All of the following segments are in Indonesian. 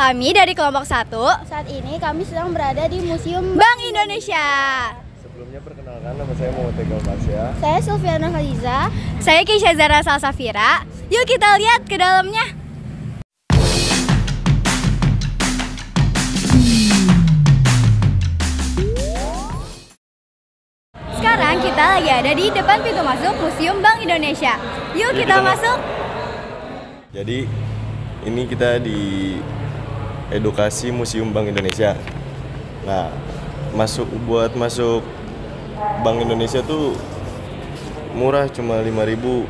Kami dari kelompok 1. Saat ini kami sedang berada di Museum Bank Indonesia. Sebelumnya perkenalkan, nama saya Muhammad Tegal Pasya. Saya Sulfiana Khaliza. Saya Keisha Zara Salsafira. Yuk kita lihat ke dalamnya. Sekarang kita lagi ada di depan pintu masuk Museum Bank Indonesia. Yuk kita masuk. Jadi ini kita di edukasi Museum Bank Indonesia. Nah, buat masuk Bank Indonesia tuh murah, cuma 5.000,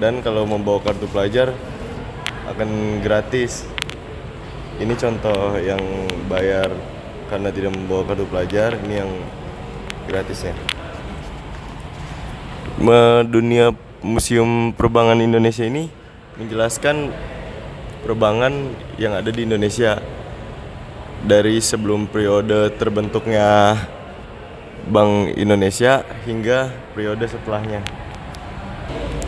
dan kalau membawa kartu pelajar akan gratis. Ini contoh yang bayar karena tidak membawa kartu pelajar, ini yang gratisnya. Dunia Museum Perbankan Indonesia ini menjelaskan perbankan yang ada di Indonesia dari sebelum periode terbentuknya Bank Indonesia hingga periode setelahnya.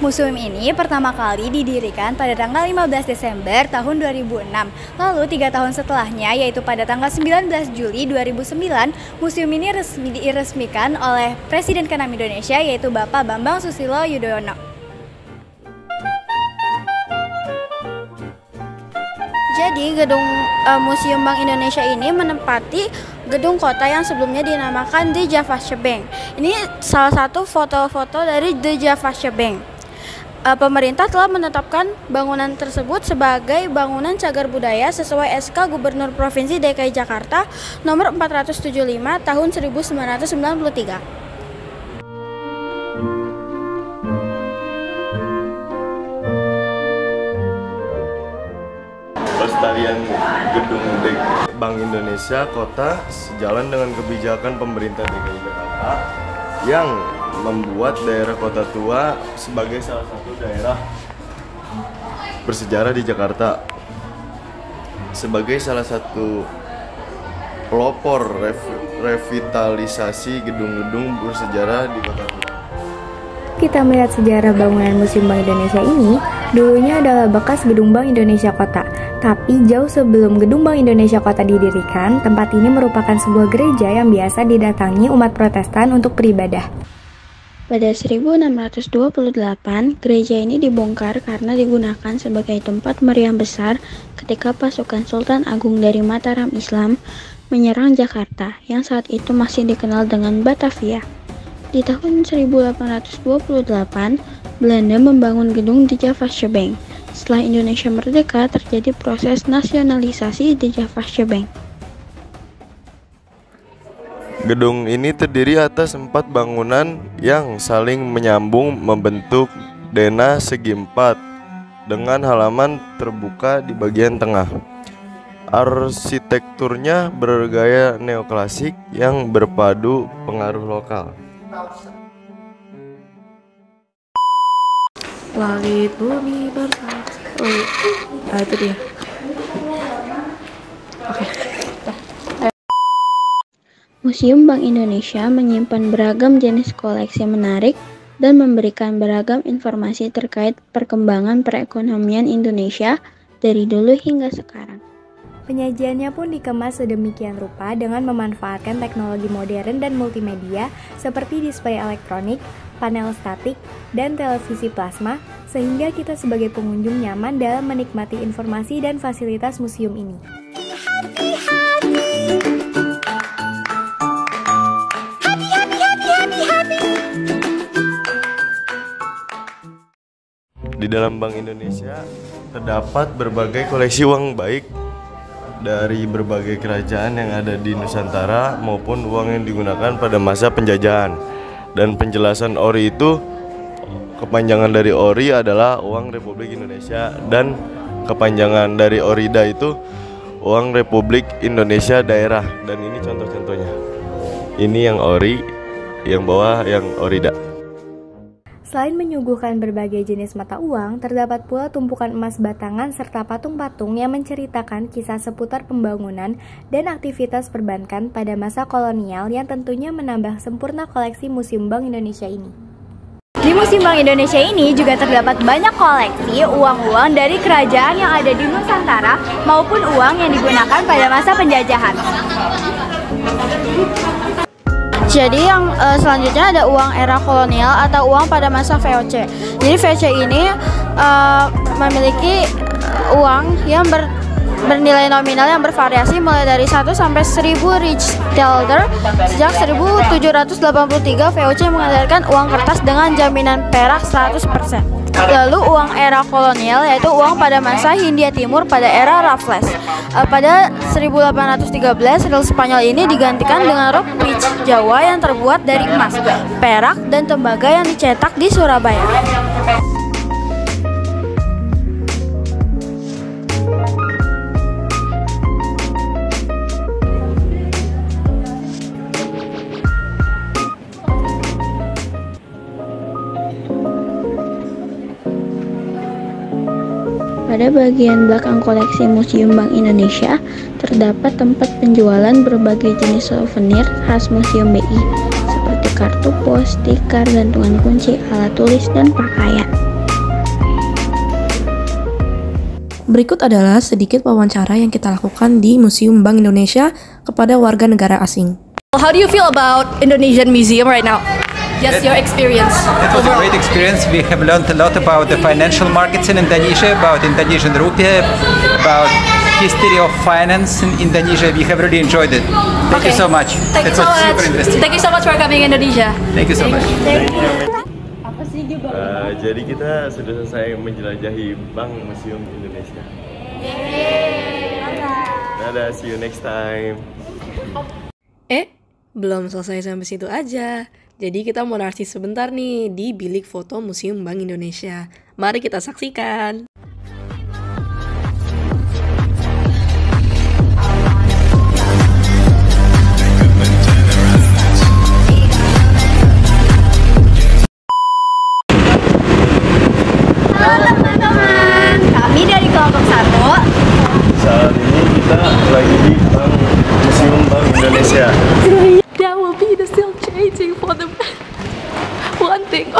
Museum ini pertama kali didirikan pada tanggal 15 Desember tahun 2006. Lalu 3 tahun setelahnya, yaitu pada tanggal 19 Juli 2009, museum ini diresmikan oleh Presiden ke-6 Indonesia, yaitu Bapak Bambang Susilo Yudhoyono. Jadi gedung Museum Bank Indonesia ini menempati gedung kota yang sebelumnya dinamakan The Javasche Bank. Ini salah satu foto-foto dari The Javasche Bank. Pemerintah telah menetapkan bangunan tersebut sebagai bangunan cagar budaya sesuai SK Gubernur Provinsi DKI Jakarta nomor 475 tahun 1993. Pelestarian gedung Bank Indonesia Kota sejalan dengan kebijakan pemerintah DKI Jakarta yang membuat daerah Kota Tua sebagai salah satu daerah bersejarah di Jakarta, sebagai salah satu pelopor revitalisasi gedung-gedung bersejarah di Kota Tua. Kita melihat sejarah bangunan Museum Bank Indonesia ini, dulunya adalah bekas gedung Bank Indonesia Kota. Tapi jauh sebelum gedung Bank Indonesia Kota didirikan, tempat ini merupakan sebuah gereja yang biasa didatangi umat Protestan untuk beribadah. Pada 1628, gereja ini dibongkar karena digunakan sebagai tempat meriam besar ketika pasukan Sultan Agung dari Mataram Islam menyerang Jakarta yang saat itu masih dikenal dengan Batavia. Di tahun 1828, Belanda membangun gedung The Javasche Bank. Setelah Indonesia merdeka, terjadi proses nasionalisasi The Javasche Bank. Gedung ini terdiri atas 4 bangunan yang saling menyambung membentuk denah segi 4 dengan halaman terbuka di bagian tengah. Arsitekturnya bergaya neoklasik yang berpadu pengaruh lokal. Langit bumi bersatu. Itu dia. Oke. Museum Bank Indonesia menyimpan beragam jenis koleksi menarik dan memberikan beragam informasi terkait perkembangan perekonomian Indonesia dari dulu hingga sekarang. Penyajiannya pun dikemas sedemikian rupa dengan memanfaatkan teknologi modern dan multimedia seperti display elektronik, panel statik, dan televisi plasma, sehingga kita sebagai pengunjung nyaman dalam menikmati informasi dan fasilitas museum ini. Di dalam Bank Indonesia terdapat berbagai koleksi uang baik dari berbagai kerajaan yang ada di Nusantara maupun uang yang digunakan pada masa penjajahan. Dan penjelasan ORI itu, kepanjangan dari ORI adalah Uang Republik Indonesia, dan kepanjangan dari ORIDA itu Uang Republik Indonesia Daerah. Dan ini contoh-contohnya. Ini yang ORI, yang bawah yang ORIDA. Selain menyuguhkan berbagai jenis mata uang, terdapat pula tumpukan emas batangan serta patung-patung yang menceritakan kisah seputar pembangunan dan aktivitas perbankan pada masa kolonial yang tentunya menambah sempurna koleksi Museum Bank Indonesia ini. Di Di Museum Bank Indonesia ini juga terdapat banyak koleksi uang-uang dari kerajaan yang ada di Nusantara maupun uang yang digunakan pada masa penjajahan. Jadi yang selanjutnya ada uang era kolonial atau uang pada masa VOC. Jadi VOC ini memiliki uang yang bernilai nominal yang bervariasi mulai dari 1 sampai 1000 Richtgulden. Sejak 1783 VOC mengandalkan uang kertas dengan jaminan perak 100%. Lalu uang era kolonial yaitu uang pada masa Hindia Timur pada era Raffles. Pada 1813 riel Spanyol ini digantikan dengan rupiah Jawa yang terbuat dari emas, perak, dan tembaga yang dicetak di Surabaya. Pada bagian belakang koleksi Museum Bank Indonesia, terdapat tempat penjualan berbagai jenis souvenir khas Museum BI, seperti kartu pos, tikar, gantungan kunci, alat tulis, dan pakaian. Berikut adalah sedikit wawancara yang kita lakukan di Museum Bank Indonesia kepada warga negara asing. How do you feel about Indonesian Museum right now? Just your experience. It was a great experience. We have learned a lot about the financial markets in Indonesia, about Indonesian rupiah, about history of finance in Indonesia. We have really enjoyed it. Thank you so much. Thank you so much. Super interesting. Thank you so much for coming Indonesia. Thank you so much. Jadi kita sudah selesai menjelajahi Bank Museum Indonesia. Dadah, see you next time. Belum selesai sampai situ aja. Jadi kita mau narsis sebentar nih di bilik foto Museum Bank Indonesia. Mari kita saksikan. Halo teman-teman, kami dari kelompok 1. Saat ini kita lagi di Museum Bank Indonesia. That will be the still changing for the one thing.